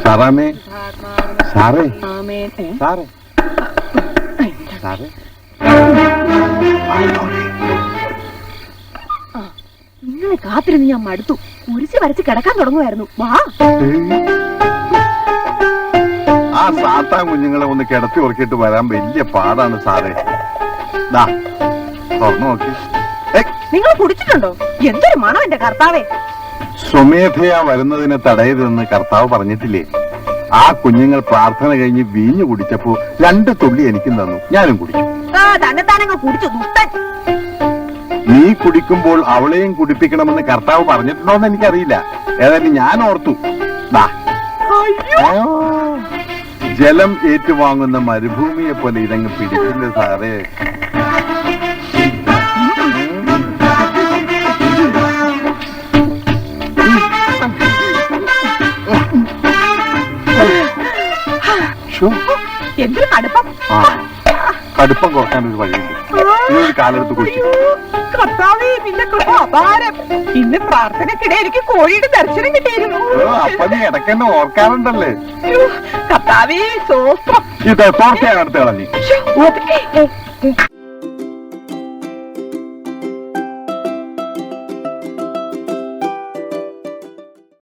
സാറാമേ, സാറേ, സാറേ, സാറേ. നിങ്ങളെ കാത്തിരുന്ന് ഞാൻ മടുത്തു. കുരിശ് വരച്ച് കിടക്കാൻ തുടങ്ങുമായിരുന്നു. വാ. ആ സാത്താൻ കുഞ്ഞുങ്ങളെ ഒന്ന് കിടത്തി ഉറക്കിയിട്ട് വരാൻ വലിയ പാടാണ് സാറേ. തുറന്നു നോക്കി. നിങ്ങൾ കുടിച്ചിട്ടുണ്ടോ? എന്തൊരു മണം എന്റെ കർത്താവേ. സ്വമേധയാ വരുന്നതിനെ തടയരുതെന്ന് കർത്താവ് പറഞ്ഞിട്ടില്ലേ? ആ കുഞ്ഞുങ്ങൾ പ്രാർത്ഥന കഴിഞ്ഞ് വീഞ്ഞു കുടിച്ചപ്പോ 2 തുള്ളി എനിക്കും തന്നു, ഞാനും കുടിച്ചു. തന്നെത്താനങ്ങൾ കുടിച്ചു ദുഷ്ടൻ. നീ കുടിക്കുമ്പോൾ അവളെയും കുടിപ്പിക്കണമെന്ന് കർത്താവ് പറഞ്ഞിട്ടുണ്ടോന്ന് എനിക്കറിയില്ല. ഏതായാലും ഞാൻ ഓർത്തു. ജലം ഏറ്റുവാങ്ങുന്ന മരുഭൂമിയെ പോലെ ഇതങ്ങ് പിടിക്കില്ല സാറേ. എന്തൊരു കടുപ്പം. കടുപ്പം കുറക്കാൻ ഒരു വഴിയുണ്ട്. ഇതൊരു കാലെടുത്ത് കുടിച്ചു. കർത്താവേ, നിന്റെ കൃപ അപാരം. ഇന്ന് പ്രാർത്ഥനക്കിടെ എനിക്ക് കോഴിയുടെ ദർശനം കിട്ടിയിരുന്നു. അപ്പൊ നീ ഇടയ്ക്കെന്നെ ഓർക്കാറുണ്ടല്ലേ? കർത്താവേ, സ്വസ്ത്രം. ഇത് തോർച്ചയാണ് എടുത്ത് കളഞ്ഞു.